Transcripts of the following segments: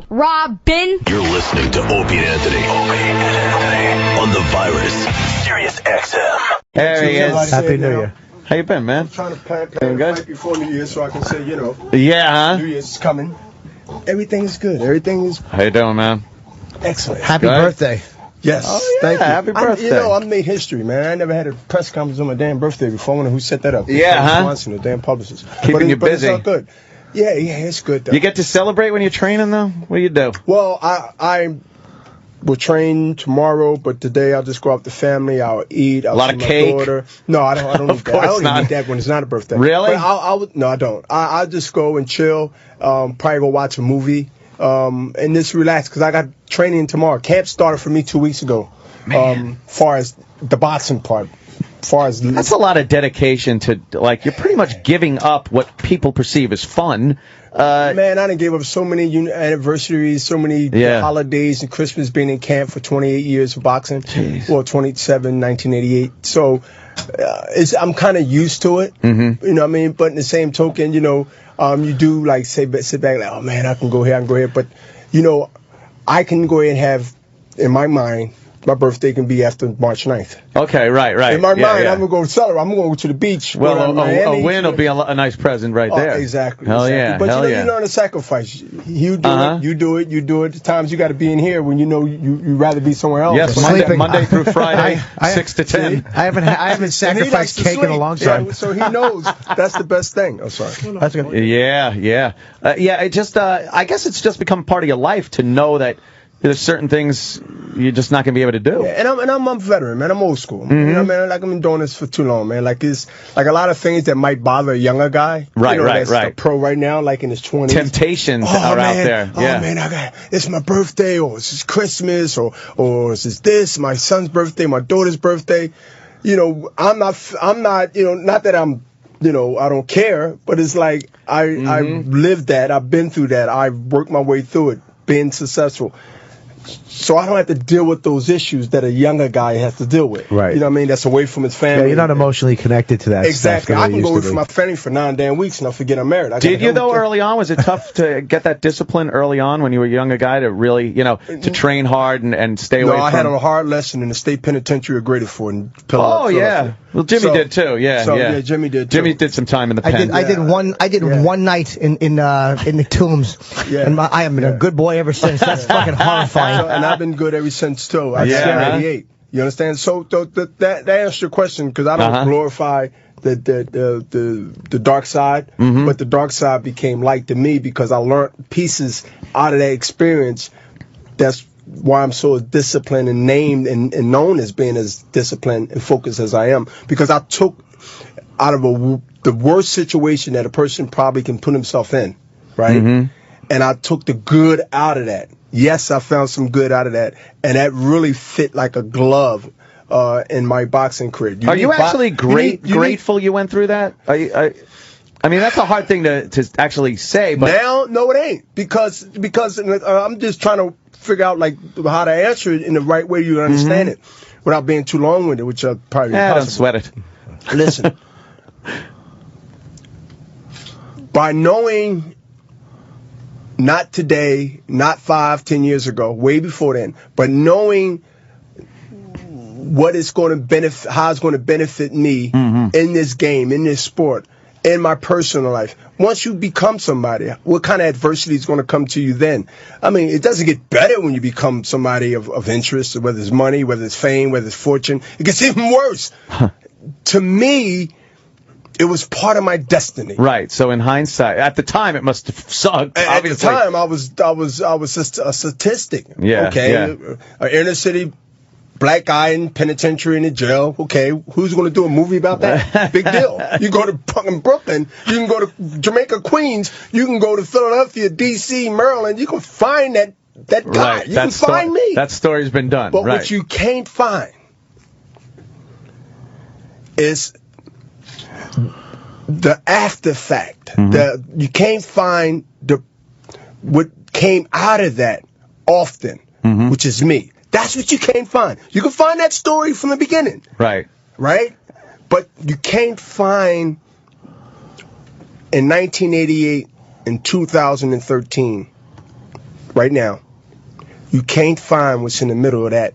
Robin. You're listening to Opie and Anthony. On the virus. Sirius XM. There he is. Happy New Year. How you been, man? I'm trying to plan the fight before New Year so I can say, Yeah, huh? New Year's is coming. Everything is good. Everything is How you doing, man? excellent. Happy birthday. Yes, Thank you. Happy birthday. I made history, man. I never had a press conference on my damn birthday before. I wonder who set that up. Yeah, huh? Swanson, the damn publicist. Keeping you busy. But it's all good. Yeah, it's good, though. You get to celebrate when you're training, though? What do you do? Well, I will train tomorrow, but today I'll just go out with the family. I'll eat. I'll A lot see of my cake? daughter. No, I don't eat that. I don't even eat that when it's not a birthday. Really? But no, I don't. I'll just go and chill. Probably go watch a movie. And just relax because I got training tomorrow. Camp started for me 2 weeks ago. Far as the boxing part. That's a lot of dedication to, like, you're pretty much giving up what people perceive as fun. Man, I done gave up so many anniversaries, so many holidays and Christmas being in camp for 28 years of boxing. Jeez. Well, 1988. So I'm kind of used to it. Mm-hmm. You know what I mean? But in the same token, you do like sit back like, oh man, I can go here. But, I can go ahead and have, in my mind, my birthday can be after March 9th. Okay, right. In my mind, I'm going to go celebrate. I'm going to go to the beach. Well, a win will be a nice present right there. Exactly. Hell yeah. But you learn to sacrifice. You do it. The times you got to be in here when you'd rather be somewhere else. Yes, Monday through Friday, 6 to 10. I haven't sacrificed cake in a long time. Yeah, so he knows that's the best thing. I'm sorry. That's good. Yeah. It just, I guess it's just become part of your life to know that there's certain things you're just not going to be able to do. Yeah, and I'm a veteran, man. I'm old school. Mm-hmm. You know, man. Like, I've been doing this for too long, man. Like, it's like a lot of things that might bother a younger guy. Right. That's a pro right now, like in his 20s. Temptations are out there. Yeah. Oh man, it's my birthday, or it's Christmas, or it's this, my son's birthday, my daughter's birthday. I'm not. Not that I'm. I don't care, but it's like I lived that. I've been through that. I've worked my way through it, been successful. So I don't have to deal with those issues that a younger guy has to deal with. Right. You know what I mean? That's away from his family. Yeah, you're not emotionally connected to that. Exactly. Stuff I can go away from my family for 9 damn weeks and I'll forget I'm married. Did you, though, early on? Was it tough to get that discipline early on when you were a younger guy to really, to train hard and stay away from... No, I had a hard lesson in the state penitentiary of Gradeford in Philadelphia. Oh, yeah. Well, Jimmy did, too. Yeah, Jimmy did, too. Jimmy did some time in the pen. I did one night in the tombs. Yeah. And I have been a good boy ever since. That's fucking horrifying. And I've been good ever since, too. I just turned 88. You understand? So that answers your question, because I don't glorify the dark side, but the dark side became light to me because I learned pieces out of that experience. That's why I'm so disciplined and named and known as being as disciplined and focused as I am, because I took out of the worst situation that a person probably can put himself in, right? And I took the good out of that. Yes, I found some good out of that, and that really fit like a glove in my boxing career. Are you actually grateful you went through that? I mean, that's a hard thing to actually say. But now, no, it ain't, because I'm just trying to figure out like how to answer it in the right way you understand it without being too long-winded, which are probably impossible. Don't sweat it. Listen, by knowing. Not today, not 5-10 years ago, way before then, but knowing what it's going to benefit, how it's going to benefit me in this game, in this sport, in my personal life. Once you become somebody, what kind of adversity is going to come to you then? I mean, it doesn't get better when you become somebody of interest, whether it's money, whether it's fame, whether it's fortune. It gets even worse. To me, it was part of my destiny. Right. So in hindsight, at the time, it must have sucked. At the time, I was just a statistic. Yeah. Okay. Yeah. An inner city black guy in penitentiary in the jail. Okay. Who's going to do a movie about that? Big deal. You go to fucking Brooklyn. You can go to Jamaica, Queens. You can go to Philadelphia, D.C., Maryland. You can find that guy. Right. You can find me. That story's been done. But what you can't find is the after fact. You can't find what came out of that often, which is me. That's what you can't find. You can find that story from the beginning. Right. But you can't find in 1988 and 2013 right now, you can't find what's in the middle of that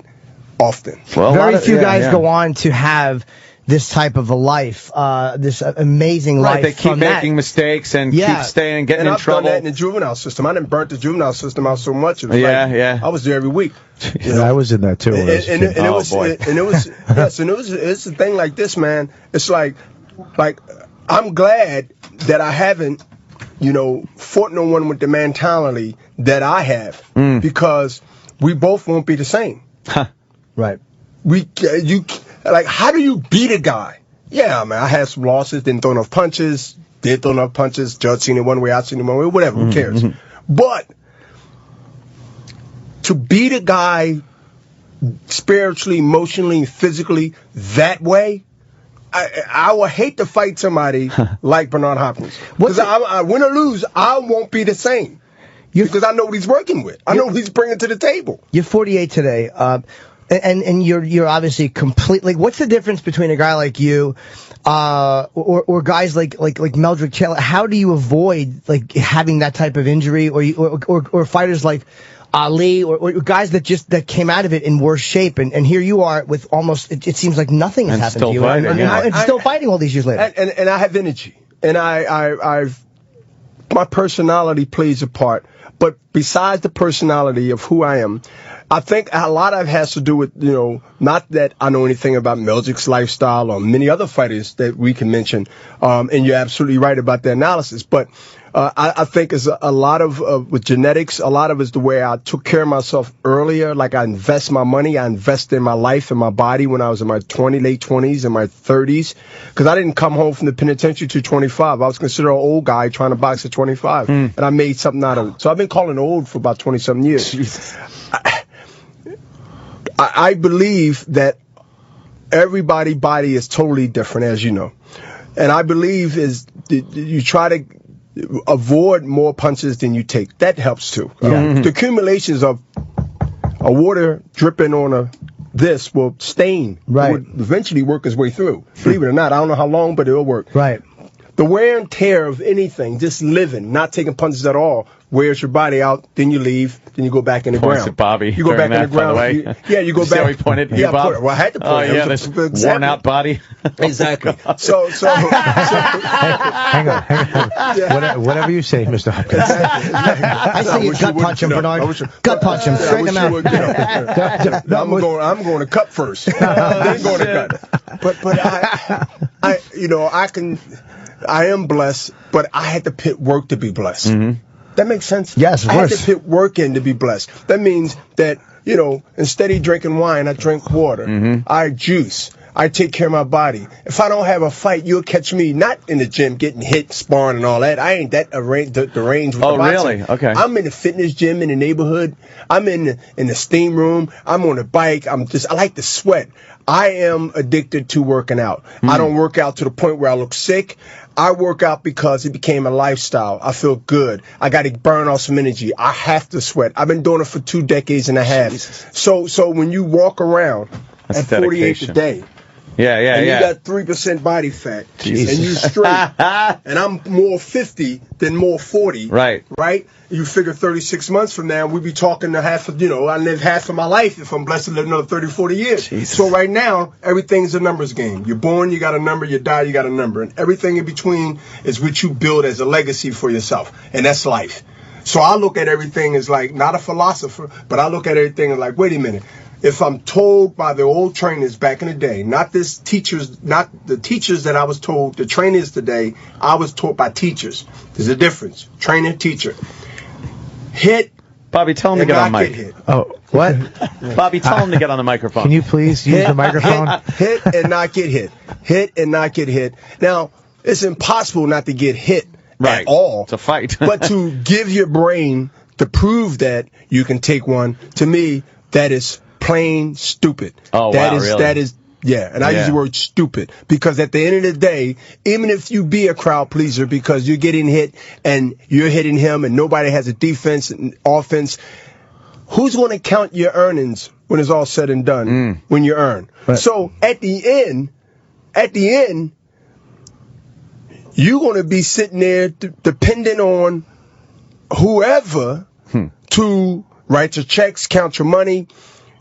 often. Well, very few guys go on to have this type of a life, this amazing life. Right, they keep making mistakes and keep staying, getting in trouble. I've done that in the juvenile system. I didn't burn the juvenile system out so much. It was I was there every week. Yeah, I was in that too. It's a thing like this, man. It's like I'm glad that I haven't, fought no one with the mentality that I have, because we both won't be the same. Right. How do you beat a guy? Yeah, man, I had some losses, didn't throw enough punches, did throw enough punches, judge seen it one way, I seen it one way, whatever, who cares? But to beat a guy spiritually, emotionally, physically that way, I would hate to fight somebody like Bernard Hopkins. Because I win or lose, I won't be the same. Because I know what he's working with. I know what he's bringing to the table. You're 48 today. And you're obviously completely. What's the difference between a guy like you, or guys like Meldrick Taylor? How do you avoid having that type of injury, or fighters like Ali, or guys that came out of it in worse shape, and here you are with almost it seems like nothing has happened to you, and still fighting all these years later. And I have energy, and I've my personality plays a part. But besides the personality of who I am, I think a lot of it has to do with, not that I know anything about Meldrick's lifestyle or many other fighters that we can mention. And you're absolutely right about the analysis. But I think it's a lot of with genetics, a lot of it's the way I took care of myself earlier. Like I invest my money, I invest in my life and my body when I was in my late 20s and my 30s. Because I didn't come home from the penitentiary to 25. I was considered an old guy trying to box at 25. And I made something out of it. So I've been calling old for about 20-something years. I believe that everybody's body is totally different, as you know. And I believe you try to avoid more punches than you take. That helps too. The accumulations of a water dripping on this will stain. Right. It would eventually work its way through. Believe it or not, I don't know how long, but it'll work. Right. The wear and tear of anything, just living, not taking punches at all, wears your body out, then you leave, then you go back in the ground. At Bobby. You go back in the ground. You go back. See how he pointed at you, Bob? I had to point. This worn-out body. Exactly. So hang on. Yeah. Whatever you say, Mr. Hopkins. I say you gut punch him, Bernard. Gut punch him. Straighten him out. I'm going to cut first. Then going to gut. But I am blessed, but I had to put work to be blessed. That makes sense? Yes, of course. I had to put work in to be blessed. That means that, instead of drinking wine, I drink water. I juice. I take care of my body. If I don't have a fight, you'll catch me not in the gym getting hit, sparring and all that. I ain't that the range with the boxing. Really? Okay. I'm in the fitness gym in the neighborhood. I'm in the steam room. I'm on the bike. I like to sweat. I am addicted to working out. I don't work out to the point where I look sick. I work out because it became a lifestyle. I feel good. I got to burn off some energy. I have to sweat. I've been doing it for 2 decades and a half. Jesus. So when you walk around at 48 today, and you got 3% body fat, Jesus. And you straight, and I'm more 50 than more 40, right? You figure 36 months from now, we'll be talking to I live half of my life if I'm blessed to live another 30, 40 years. Jesus. So right now, everything's a numbers game. You're born, you got a number. You die, you got a number. And everything in between is what you build as a legacy for yourself. And that's life. So I look at everything as like, not a philosopher, but I look at everything as like, wait a minute. If I'm told by the old trainers back in the day, not the teachers that I was told, the trainers today, I was taught by teachers. There's a difference. Trainer, teacher. Hit. Bobby, tell him to get on the mic. Hit. Oh, what? Bobby, tell him to get on the microphone. Can you please use the microphone? Hit and not get hit. Hit and not get hit. Now, it's impossible not to get hit at all. It's a fight. But to give your brain to prove that you can take one, to me, that is plain stupid. Oh, really? That is, and I use the word stupid because at the end of the day, even if you be a crowd pleaser because you're getting hit and you're hitting him and nobody has a defense and offense, who's going to count your earnings when it's all said and done when you earn? Right. So at the end, you're going to be sitting there depending on whoever 2, write your checks, count your money.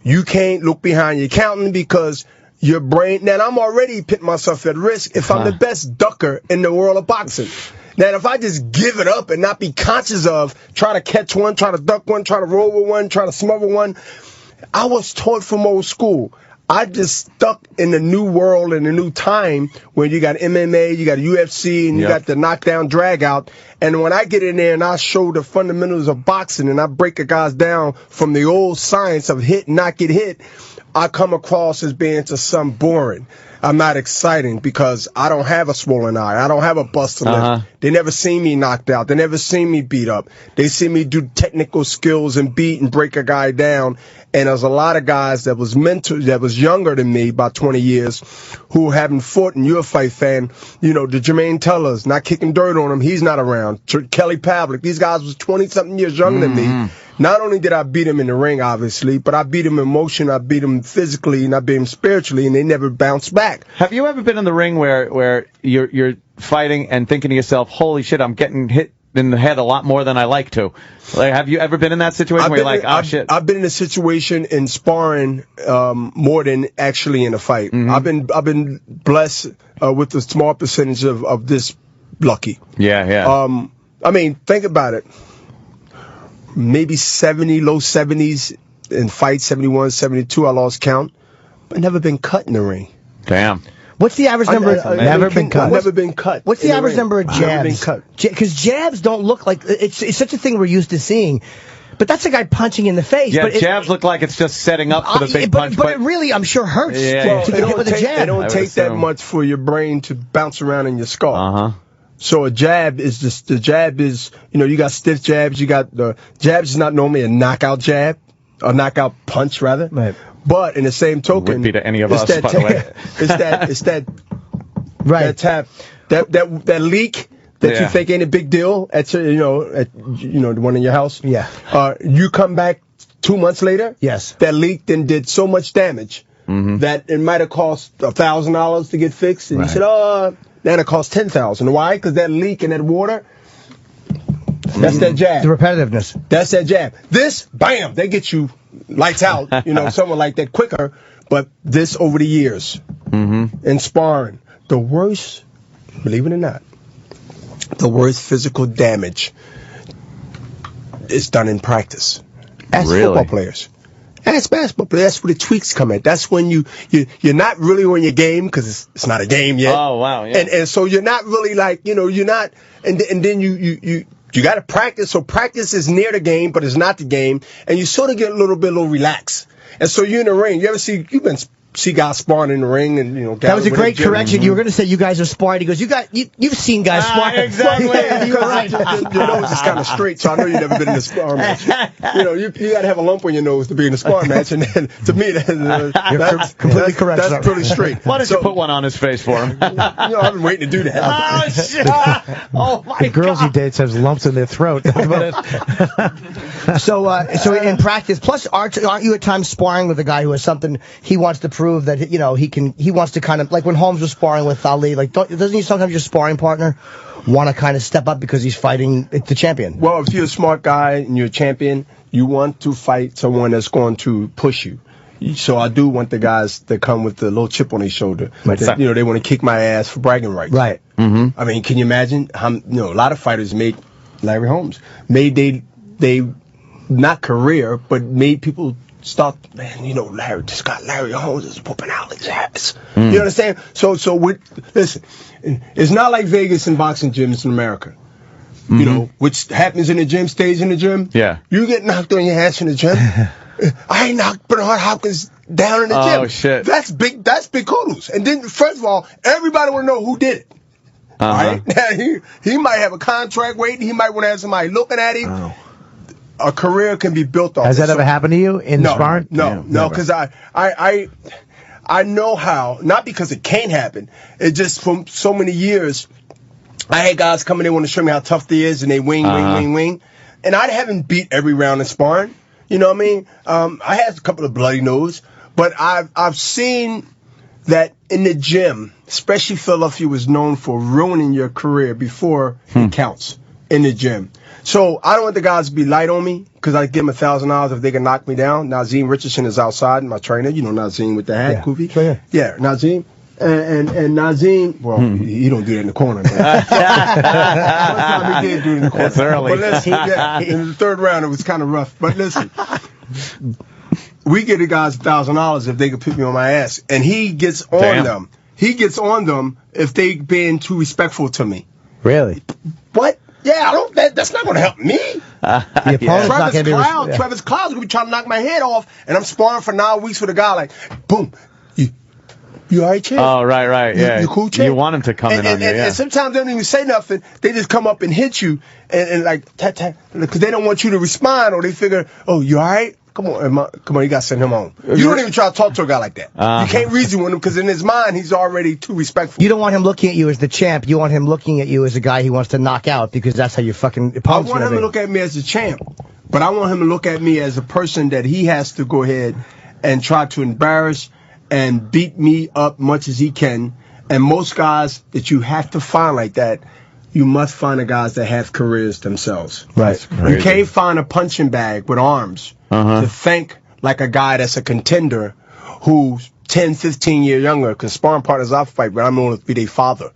You can't look behind your accountant because your brain. Now, I'm already putting myself at risk if I'm the best ducker in the world of boxing. Now, if I just give it up and not be conscious of trying to catch one, trying to duck one, trying to roll with one, trying to smother one, I was taught from old school. I just stuck in the new world and the new time when you got MMA, you got UFC, and you got the knockdown drag out. And when I get in there and I show the fundamentals of boxing and I break a guys down from the old science of hit and not get hit, I come across as being to some boring. I'm not exciting because I don't have a swollen eye. I don't have a busted lip. They never seen me knocked out. They never seen me beat up. They see me do technical skills and beat and break a guy down. And there's a lot of guys that was younger than me, about 20 years, who haven't fought. And you're a fight fan. You know, the Jermaine Tellers, not kicking dirt on him. He's not around. Kelly Pavlik. These guys was 20-something years younger than me. Not only did I beat him in the ring, obviously, but I beat him in motion, I beat him physically, and I beat him spiritually, and they never bounced back. Have you ever been in the ring where you're fighting and thinking to yourself, holy shit, I'm getting hit in the head a lot more than I like to? Like, have you ever been in that situation where you're like, oh, shit? I've been in a situation in sparring more than actually in a fight. I've been blessed with a small percentage of this lucky. Yeah. I mean, think about it. Maybe 70, low 70s in fights, 71, 72, I lost count. But never been cut in the ring. Damn. What's the average number? Never been cut. Never been cut. What's the average number of jabs? Never been cut. Because jabs don't look like it's such a thing we're used to seeing. But that's a guy punching in the face. Yeah, but jabs look like it's just setting up for the big punch. But it really, I'm sure, hurts to get hit with a jab. It don't take that much for your brain to bounce around in your skull. So a jab is just, the jab is, you know, you got stiff jabs, you got the jabs is not normally a knockout jab, a knockout punch rather. Right. But in the same token, would be to any of us, by the way. It's that that tap, that leak that you think ain't a big deal at the one in your house. Yeah. You come back 2 months later. Yes. That leak then did so much damage that it might have cost $1,000 to get fixed, and you said, then it costs $10,000. Why? Because that leak in that water, that's that jab. The repetitiveness. That's that jab. This, bam, they get you lights out, someone like that quicker. But this over the years, in sparring, the worst, believe it or not, the worst physical damage is done in practice. Ask football players. Ask basketball players. That's where the tweaks come in. That's when you're not really on your game because it's not a game yet. Oh, wow. Yeah. And so you're not really like, you're not, and then you got to practice. So practice is near the game, but it's not the game. And you sort of get a little relaxed. And so you're in the ring. See guys sparring in the ring, and that was a great correction. You were going to say you guys are sparring. He goes, you've seen guys sparring. Exactly. You're right. Your nose is kind of straight, so I know you've never been in a sparring match. You got to have a lump on your nose to be in a sparring match, and then to me that's completely correct. That's pretty straight. Why don't you put one on his face for him? I've been waiting to do that. Oh shit! Oh my God. The girls he dates have lumps in their throat. That's about it. So in practice, plus aren't you at times sparring with a guy who has something he wants to prove that he wants to kind of, like when Holmes was sparring with Ali, like doesn't he sometimes your sparring partner want to kind of step up because he's fighting the champion? Well, if you're a smart guy and you're a champion, you want to fight someone that's going to push you. So I do want the guys that come with the little chip on their shoulder. That, they want to kick my ass for bragging rights. Right. Mm-hmm. I mean, can you imagine how a lot of fighters made Larry Holmes they not career, but made people start, man, Larry, this guy Larry Holmes is whooping Ali's ass. You understand? So listen, it's not like Vegas and boxing gyms in America. Which happens in the gym, stays in the gym. Yeah. You get knocked on your ass in the gym. I ain't knocked Bernard Hopkins down in the gym. Oh, shit. That's big kudos. And then, first of all, everybody want to know who did it. All right? He might have a contract waiting. He might want to have somebody looking at him. Oh. A career can be built off. Has that ever happened to you in sparring? No, because I know how, not because it can't happen. It just, for so many years, I had guys coming in want to show me how tough they is, and they wing. And I haven't beat every round in sparring. You know what I mean? I had a couple of bloody nose, but I've seen that in the gym, especially Philadelphia was known for ruining your career before it counts in the gym. So I don't want the guys to be light on me because I give them $1,000 if they can knock me down. Nazim Richardson is outside, my trainer. You know Nazim with the hat, Koofy? Sure. Yeah, Nazim. And Nazim, well, he don't do that in the corner. One time he did do it in the corner. That's early. But listen, in the third round it was kind of rough. But listen, we give the guys $1,000 if they can put me on my ass, and he gets on them. He gets on them if they being too respectful to me. Really? What? Yeah, that's not going to help me. Travis Cloud's going to be trying to knock my head off, and I'm sparring for 9 weeks with a guy like, boom, you all right, champ? Oh, right, yeah. You cool, champ? You want him to come in on you, yeah. And sometimes they don't even say nothing. They just come up and hit you, and like, tat, because they don't want you to respond, or they figure, oh, you all right? Come on, you got to send him home. You don't even try to talk to a guy like that. You can't reason with him because in his mind, he's already too respectful. You don't want him looking at you as the champ. You want him looking at you as a guy he wants to knock out because that's how your fucking opponent's I want him to look at me as a champ, but I want him to look at me as a person that he has to go ahead and try to embarrass and beat me up much as he can. And most guys that you have to find like that, you must find the guys that have careers themselves. Right. You can't find a punching bag with arms to think like a guy that's a contender who's 10, 15 years younger, because sparring partners I fight, but I'm going to be their father.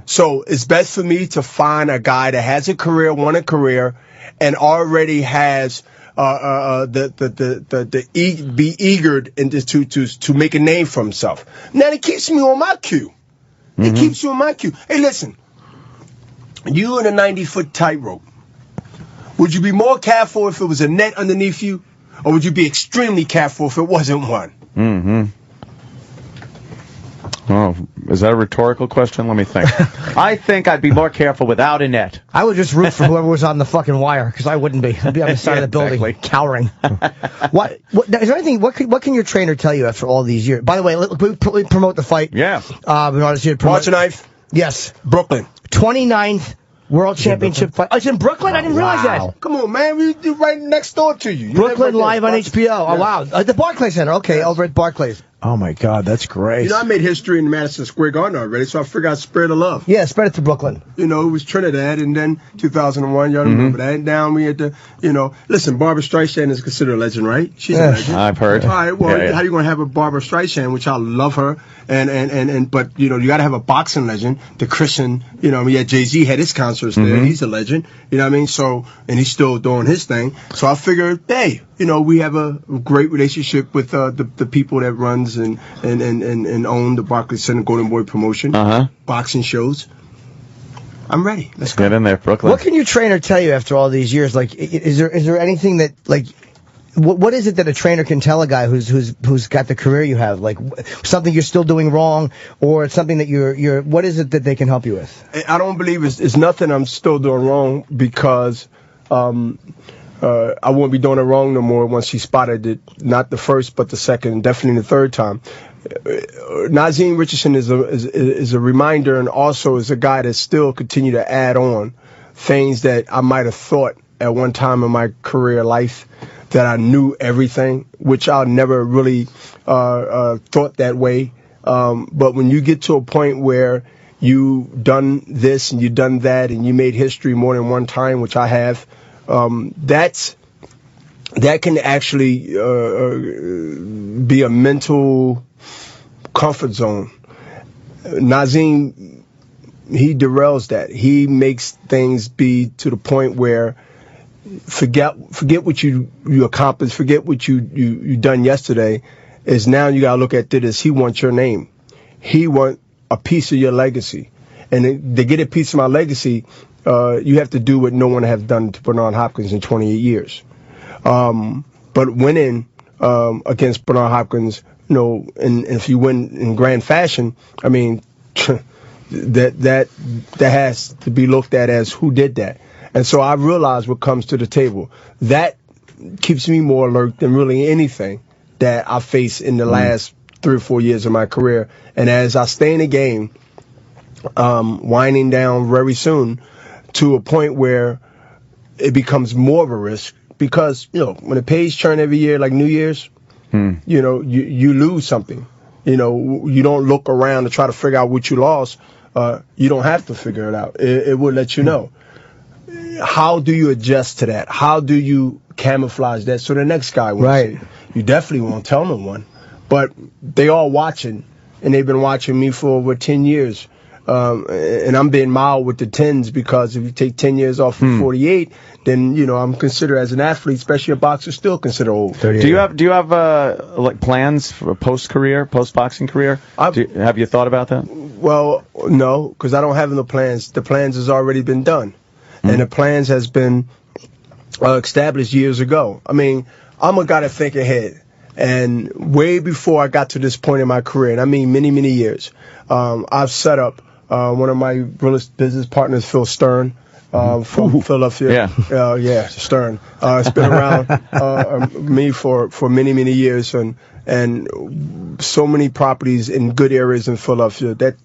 So it's best for me to find a guy that has a career, won a career, and already has be eager and to make a name for himself. Now it keeps me on my cue. It keeps you on my cue. Hey, listen, you in a 90-foot tightrope. Would you be more careful if it was a net underneath you, or would you be extremely careful if it wasn't one? Oh, is that a rhetorical question? Let me think. I think I'd be more careful without a net. I would just root for whoever was on the fucking wire, because I wouldn't be. I'd be on the side of the building, cowering. What is there anything? What can your trainer tell you after all these years? By the way, we promote the fight. Yeah. Watch a knife. Yes. Brooklyn. 29th World Championship fight. Oh, it's in Brooklyn? I didn't realize that. Come on, man. We're right next door to you. Brooklyn live on HBO. Oh, wow. The Barclays Center. Okay, over at Barclays. Oh, my God. That's great. You know, I made history in Madison Square Garden already, so I figured I'd spread the love. Yeah, spread it to Brooklyn. You know, it was Trinidad, and then 2001, y'all remember that. And down we had to, listen, Barbara Streisand is considered a legend, right? She's a legend. I've heard. All right, well, how you going to have a Barbara Streisand, which I love her, but, you got to have a boxing legend, the Christian, Jay-Z had his concerts there. He's a legend, you know what I mean? So, and he's still doing his thing. So I figured, hey, we have a great relationship with the people that runs and own the Barclays Center Golden Boy promotion, boxing shows. I'm ready. Let's go. Get in there, Brooklyn. What can your trainer tell you after all these years? Like, is there anything that, like, what is it that a trainer can tell a guy who's got the career you have? Like, something you're still doing wrong, or something that you're what is it that they can help you with? I don't believe it's nothing I'm still doing wrong, because I won't be doing it wrong no more once he spotted it, not the first, but the second, and definitely the third time. Nazim Richardson is a reminder, and also is a guy that still continue to add on things that I might have thought at one time in my career life that I knew everything, which I never really thought that way. But when you get to a point where you've done this and you've done that and you made history more than one time, which I have, that can actually be a mental comfort zone. Nazim, he derails that. He makes things be to the point where forget what you accomplished, forget what you done yesterday. Is now you gotta look at it as he wants your name. He want a piece of your legacy, and to get a piece of my legacy, you have to do what no one has done to Bernard Hopkins in 28 years. But winning against Bernard Hopkins, and if you win in grand fashion, I mean, that has to be looked at as who did that. And so I realize what comes to the table. That keeps me more alert than really anything that I face in the last 3 or 4 years of my career. And as I stay in the game, winding down very soon to a point where it becomes more of a risk, because, when the page turn every year, like New Year's, you lose something. You don't look around to try to figure out what you lost. You don't have to figure it out. It will let you know. how do you adjust to that? How do you camouflage that so the next guy won't see? You definitely won't tell no one. But they all watching, and they've been watching me for over 10 years. And I'm being mild with the 10s because if you take 10 years off of 48, then, I'm considered as an athlete, especially a boxer, still considered old. Do you have like plans for a post-boxing career? Have you thought about that? Well, no, because I don't have no plans. The plans has already been done. And the plans has been established years ago. I mean, I'm a guy that think ahead. And way before I got to this point in my career, and I mean many, many years, I've set up one of my business partners, Phil Stern, from Philadelphia. Stern. It's been around me for many, many years, and so many properties in good areas in Philadelphia that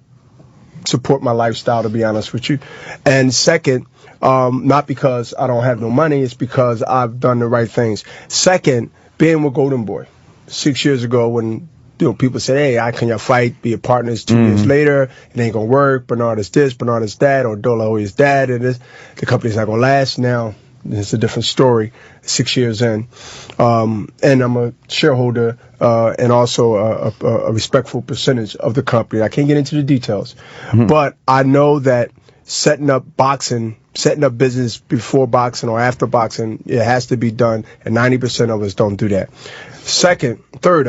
support my lifestyle, to be honest with you. And second, not because I don't have no money, it's because I've done the right things. Second, being with Golden Boy 6 years ago when people said, hey, can y'all fight, be a partners 2 years later, it ain't gonna work, Bernard is this, Bernard is that, or Dolo is that, and this, the company's not gonna last. Now it's a different story 6 years in. And I'm a shareholder and also a respectful percentage of the company. I can't get into the details, but I know that setting up business before boxing or after boxing, it has to be done, and 90% of us don't do that. Third,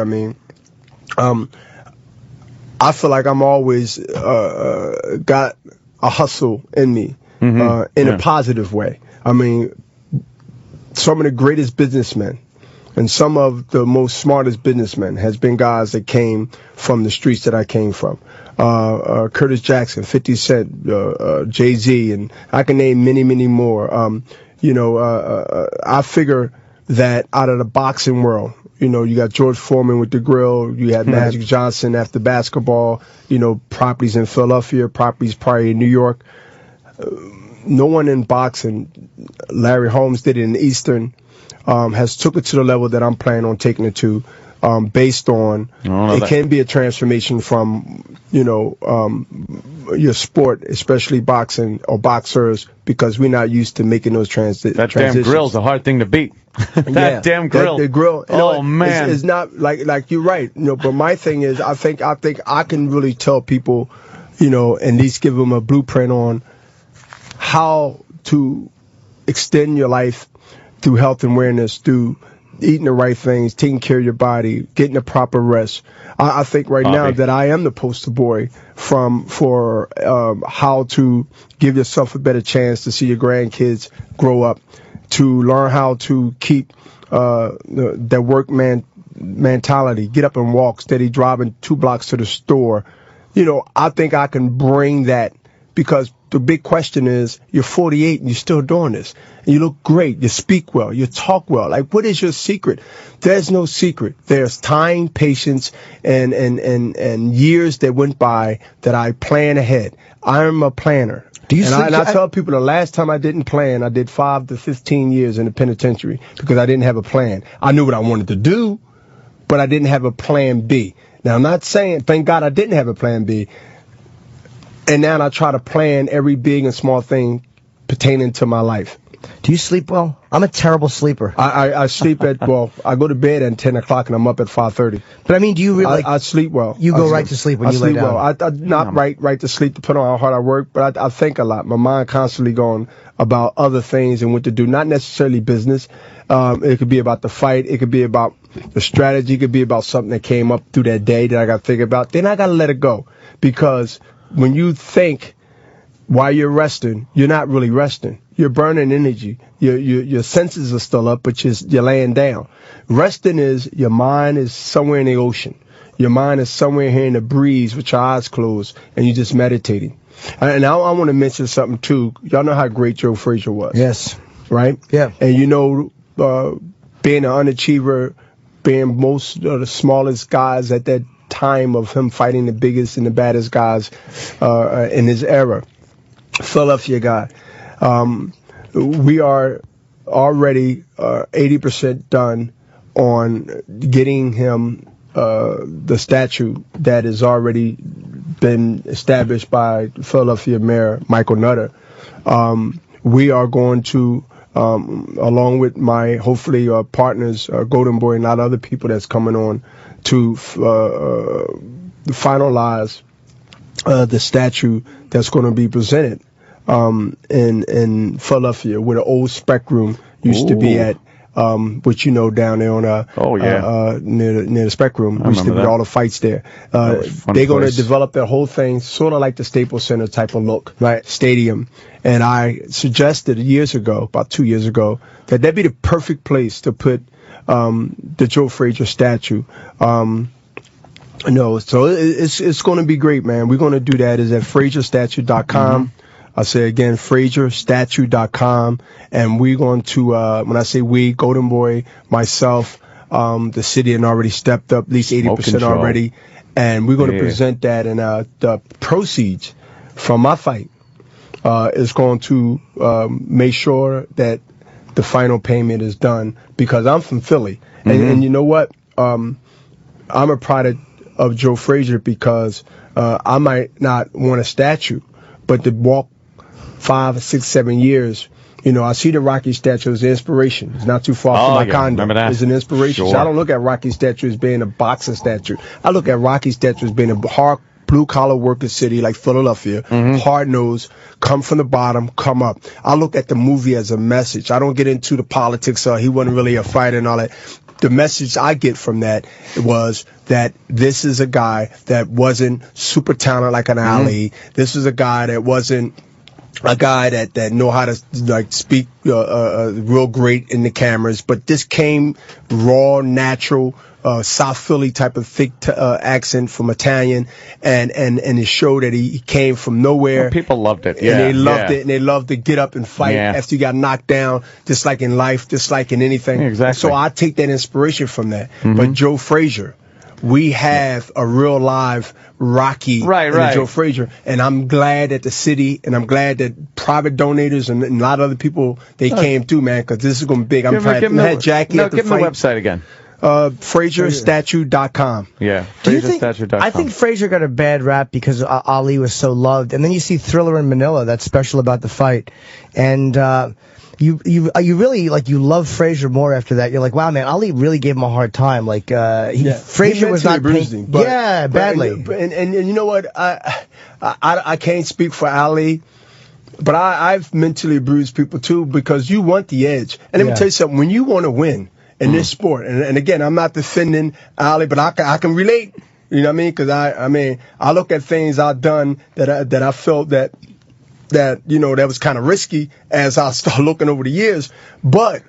I feel like I'm always got a hustle in me in a positive way. I mean, some of the greatest businessmen and some of the most smartest businessmen has been guys that came from the streets that I came from. Curtis Jackson, 50 Cent, Jay-Z, and I can name many, many more. I figure that out of the boxing world, you got George Foreman with the grill, you had Magic Johnson after basketball, properties in Philadelphia, properties probably in New York. No one in boxing, Larry Holmes did it in Eastern, has took it to the level that I'm planning on taking it to, based on it can be a transformation from, your sport, especially boxing or boxers, because we're not used to making those transitions. That damn grill's a hard thing to beat. Damn grill. The grill. Man. It's not like you're right. But my thing is, I think I can really tell people, at least give them a blueprint on how to extend your life through health and awareness, through eating the right things, taking care of your body, getting the proper rest. I think right now that I am the poster boy for how to give yourself a better chance to see your grandkids grow up, to learn how to keep that workman mentality, get up and walk, steady driving 2 blocks to the store. I think I can bring that, because the big question is, you're 48 and you're still doing this. And you look great. You speak well. You talk well. Like, what is your secret? There's no secret. There's time, patience, and years that went by that I plan ahead. I'm a planner. I tell people the last time I didn't plan, I did 5 to 15 years in the penitentiary because I didn't have a plan. I knew what I wanted to do, but I didn't have a plan B. Now, I'm not saying, thank God I didn't have a plan B. And now I try to plan every big and small thing pertaining to my life. Do you sleep well? I'm a terrible sleeper. I sleep I go to bed at 10 o'clock and I'm up at 5:30. But do you really... I sleep well. You go right to sleep when you lay down? I not right to sleep, depending on how hard I work, but I think a lot. My mind constantly going about other things and what to do, not necessarily business. It could be about the fight. It could be about the strategy. It could be about something that came up through that day that I got to think about. Then I got to let it go, because when you think while you're resting, you're not really resting. You're burning energy. Your senses are still up, but you're laying down. Resting is your mind is somewhere in the ocean. Your mind is somewhere here in the breeze with your eyes closed, and you're just meditating. And I want to mention something, too. Y'all know how great Joe Frazier was. Yes. Right? Yeah. And being an underachiever, being most of the smallest guys at that time of him fighting the biggest and the baddest guys in his era. Philadelphia guy. We are already 80% done on getting him the statue that has already been established by Philadelphia Mayor Michael Nutter. we are going to, along with my hopefully partners, Golden Boy and a lot of other people that's coming on, to finalize the statue that's going to be presented in Philadelphia, where the old Spec Room used to be at. Which down there on near the Spec Room, we used to be all the fights there. They're going to develop that whole thing sort of like the Staples Center type of look, right? Stadium. And I suggested about 2 years ago, that that'd be the perfect place to put the Joe Frazier statue. So it's going to be great, man. We're going to do that. It's at FrazierStatue.com. I say again, FrazierStatue.com, and we're going to, when I say we, Golden Boy, myself, the city had already stepped up at least 80% already, and we're going to present that, and the proceeds from my fight is going to make sure that the final payment is done, because I'm from Philly, and you know what? I'm a product of Joe Frazier, because I might not want a statue, but to walk 5, 6, 7 years, I see the Rocky statue as an inspiration. It's not too far from my condo. Remember that? It's an inspiration. Sure. So I don't look at Rocky statue as being a boxing statue. I look at Rocky statue as being a hard blue-collar worker city like Philadelphia, hard-nosed, come from the bottom, come up. I look at the movie as a message. I don't get into the politics he wasn't really a fighter and all that. The message I get from that was that this is a guy that wasn't super talented like an Ali. This is a guy that wasn't a guy that know how to speak real great in the cameras, but this came raw, natural, South Philly type of thick accent from Italian, and it showed that he came from nowhere. Well, people loved it, and they loved it, and they loved to get up and fight after you got knocked down, just like in life, just like in anything. Exactly. So I take that inspiration from that. But Joe Frazier, we have a real live Rocky and Joe Frazier, and I'm glad that the city, and I'm glad that private donators and a lot of other people, they came through, man, because this is going to be big. I'm trying to have Jackie at the give fight. Give them the website again. FrazierStatue.com. Yeah, FrazierStatue.com. I think Frazier got a bad rap because Ali was so loved, and then you see Thriller in Manila. That's special about the fight, and you really you love Frazier more after that. You're like, wow, man, Ali really gave him a hard time. Frazier was not bruising, badly. And you know what? I can't speak for Ali. But I've mentally bruised people too, because you want the edge. And let me tell you something, when you want to win in this sport, and again, I'm not defending Ali, but I can relate, you know what I mean? Because I look at things I've done that I felt that that was kind of risky as I start looking over the years. But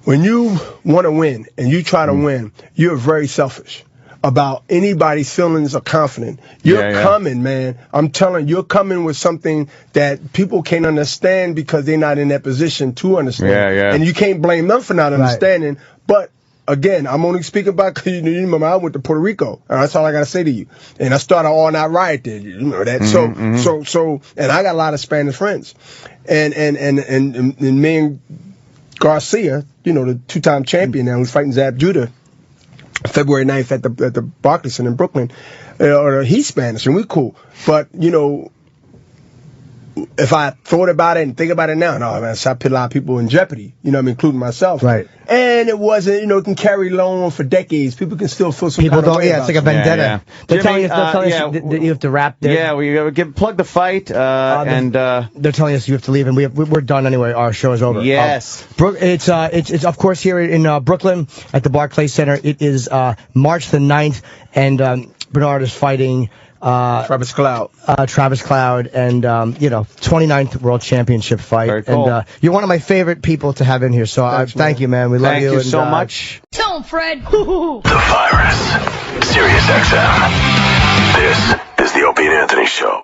when you want to win and you try to win, you're very selfish about anybody's feelings or confidence. You're coming, man. I'm telling you, you're coming with something that people can't understand because they're not in that position to understand. And you can't blame them for not understanding. But again, I'm only speaking about, because you remember I went to Puerto Rico, and that's all I gotta say to you. And I started all night riot there. You know that. So, and I got a lot of Spanish friends, and me and Garcia, the 2-time champion now, who's fighting Zab Judah, February 9th at the Barclays Center in Brooklyn. He's Spanish, and we're cool. But if I thought about it and think about it now, no, man, so I put a lot of people in jeopardy, including myself. Right. And it wasn't, it can carry on for decades. People can still feel some people kind of way. It's like a vendetta. Yeah. They're telling us that you have to wrap there. Yeah, we plug the fight, and they're telling us you have to leave, and we're done anyway. Our show is over. Yes. It's of course here in Brooklyn at the Barclays Center. It is March the 9th, and Bernard is fighting Travis Cloud. Travis Cloud, and 29th World Championship fight. Very cool. And you're one of my favorite people to have in here. So thank you, man. We love you. Thank you so much. Tell him, Fred. The Virus. Sirius XM. This is the Opie and Anthony Show.